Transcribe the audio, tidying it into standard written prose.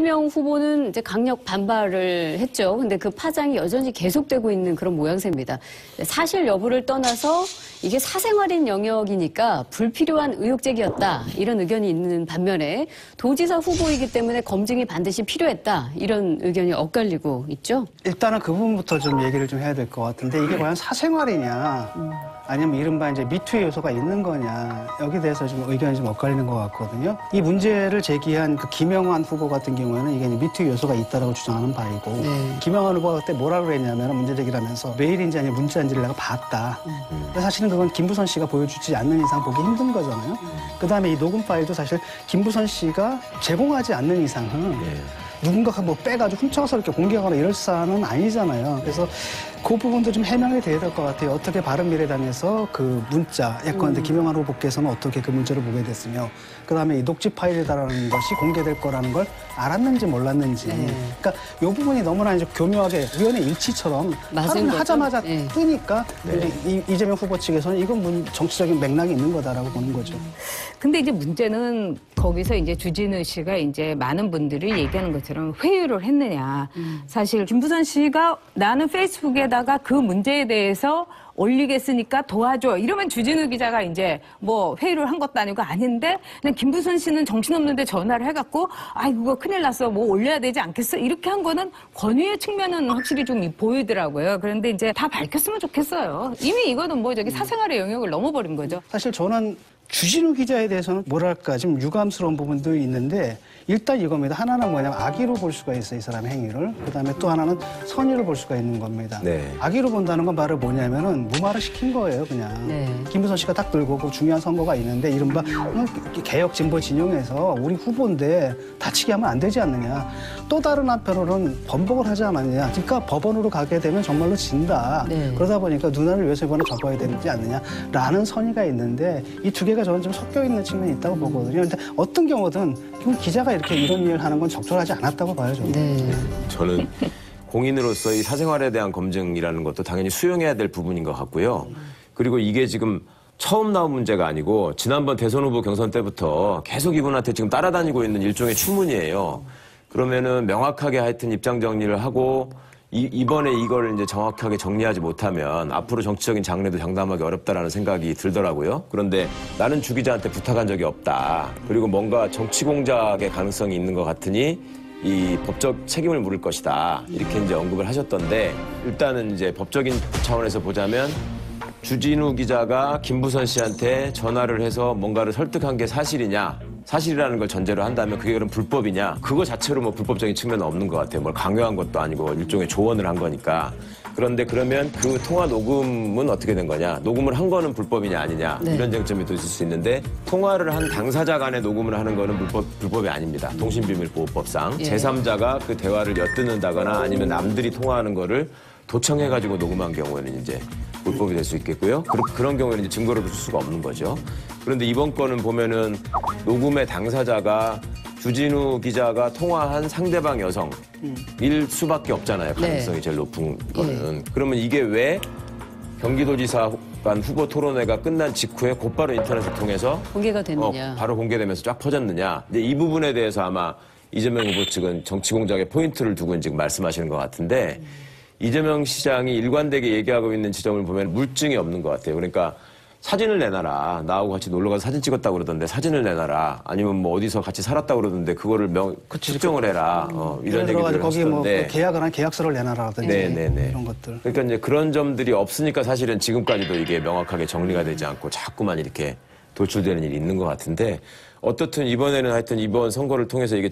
이재명 후보는 이제 강력 반발을 했죠. 근데 그 파장이 여전히 계속되고 있는 그런 모양새입니다. 사실 여부를 떠나서 이게 사생활인 영역이니까 불필요한 의혹 제기였다. 이런 의견이 있는 반면에 도지사 후보이기 때문에 검증이 반드시 필요했다. 이런 의견이 엇갈리고 있죠. 일단은 그 부분부터 좀 얘기를 좀 해야 될 것 같은데 이게 과연 사생활이냐 아니면 이른바 이제 미투의 요소가 있는 거냐 여기에 대해서 좀 의견이 좀 엇갈리는 것 같거든요. 이 문제를 제기한 그 김영환 후보 같은 경우에는 이게 미투의 요소가 있다라고 주장하는 바이고 김영환 후보가 그때 뭐라고 그랬냐면 문제 제기를 하면서 메일인지 아니면 문자인지를 내가 봤다. 근데 사실은 그건 김부선 씨가 보여주지 않는 이상 보기 힘든 거잖아요. 그다음에 이 녹음 파일도 사실 김부선 씨가 제공하지 않는 이상은 누군가가 뭐 빼가지고 훔쳐서 이렇게 공개하거나 이럴 사안은 아니잖아요. 그래서 그 부분도 좀 해명이 돼야 될 것 같아요. 어떻게 바른미래당에서 그 문자, 예컨대 김영환 후보께서는 어떻게 그 문자를 보게 됐으며, 그 다음에 이 녹취 파일이라는 것이 공개될 거라는 걸 알았는지 몰랐는지. 그러니까 이 부분이 너무나 이제 교묘하게 우연의 일치처럼 하자마자 뜨니까 이재명 후보 측에서는 이건 정치적인 맥락이 있는 거다라고 보는 거죠. 근데 이제 문제는 거기서 이제 주진우 씨가 이제 많은 분들이 얘기하는 것처럼 회유를 했느냐. 사실 김부선 씨가 나는 페이스북에다가 그 문제에 대해서 올리겠으니까 도와줘. 이러면 주진우 기자가 이제 뭐 회유를 한 것도 아니고 아닌데 그냥 김부선 씨는 정신없는데 전화를 해갖고 그거 큰일 났어. 뭐 올려야 되지 않겠어? 이렇게 한 거는 권위의 측면은 확실히 좀 보이더라고요. 그런데 이제 다 밝혔으면 좋겠어요. 이미 이거는 뭐 저기 사생활의 영역을 넘어버린 거죠. 사실 저는 주진우 기자에 대해서는 뭐랄까 좀 유감스러운 부분도 있는데 일단 이겁니다. 하나는 뭐냐면 악의로 볼 수가 있어요. 이 사람의 행위를. 그다음에 또 하나는 선의로 볼 수가 있는 겁니다. 악의로 본다는 건 말을 뭐냐면은 무마를 시킨 거예요. 그냥. 김부선 씨가 딱 들고 그 중요한 선거가 있는데 이른바 개혁 진보 진영에서 우리 후보인데 다치게 하면 안 되지 않느냐. 또 다른 한편으로는 번복을 하지 않았느냐. 그러니까 법원으로 가게 되면 정말로 진다. 그러다 보니까 누나를 위해서 이번에 접어야 되지 않느냐라는 선의가 있는데 이 두 개가 저는 좀 섞여 있는 측면이 있다고 보거든요. 근데 어떤 경우든 기자가 이렇게 이런 일을 하는 건 적절하지 않았다고 봐요, 저는. 저는 공인으로서 이 사생활에 대한 검증이라는 것도 당연히 수용해야 될 부분인 것 같고요. 그리고 이게 지금 처음 나온 문제가 아니고 지난번 대선 후보 경선 때부터 계속 이분한테 지금 따라다니고 있는 일종의 추문이에요. 그러면은 명확하게 하여튼 입장 정리를 하고 이번에 이걸 이제 정확하게 정리하지 못하면 앞으로 정치적인 장래도 장담하기 어렵다라는 생각이 들더라고요. 그런데 나는 주 기자한테 부탁한 적이 없다. 그리고 뭔가 정치 공작의 가능성이 있는 것 같으니 이 법적 책임을 물을 것이다. 이렇게 이제 언급을 하셨던데 일단은 이제 법적인 차원에서 보자면 주진우 기자가 김부선 씨한테 전화를 해서 뭔가를 설득한 게 사실이냐? 사실이라는 걸 전제로 한다면 그게 그럼 불법이냐? 그거 자체로 뭐 불법적인 측면은 없는 것 같아요. 뭘 강요한 것도 아니고 일종의 조언을 한 거니까. 그런데 그러면 그 통화 녹음은 어떻게 된 거냐? 녹음을 한 거는 불법이냐 아니냐? 이런 쟁점이 또 있을 수 있는데 통화를 한 당사자 간에 녹음을 하는 거는 불법이 아닙니다. 통신비밀보호법상. 제3자가 그 대화를 엿듣는다거나 아니면 남들이 통화하는 거를 도청해가지고 녹음한 경우에는 이제 불법이 될 수 있겠고요. 그런 경우에는 이제 증거를 줄 수가 없는 거죠. 그런데 이번 건은 보면은 녹음의 당사자가 주진우 기자가 통화한 상대방 여성일 수밖에 없잖아요. 가능성이 제일 높은 거는. 그러면 이게 왜 경기도지사 간 후보 토론회가 끝난 직후에 곧바로 인터넷을 통해서 공개가 됐느냐. 바로 공개되면서 쫙 퍼졌느냐. 이제 이 부분에 대해서 아마 이재명 후보 측은 정치 공작에 포인트를 두고 지금 말씀하시는 것 같은데 이재명 시장이 일관되게 얘기하고 있는 지점을 보면 물증이 없는 것 같아요. 그러니까 사진을 내놔라. 나하고 같이 놀러 가서 사진 찍었다고 그러던데 사진을 내놔라. 아니면 뭐 어디서 같이 살았다고 그러던데 그거를 측정을 해라. 이런 얘기들을 거기 뭐 하시던데. 계약을 한 계약서를 내놔라든지 이런 것들. 그러니까 이제 그런 점들이 없으니까 사실은 지금까지도 이게 명확하게 정리가 되지 않고 자꾸만 이렇게 도출되는 일이 있는 것 같은데 어떻든 이번에는 하여튼 이번 선거를 통해서 이게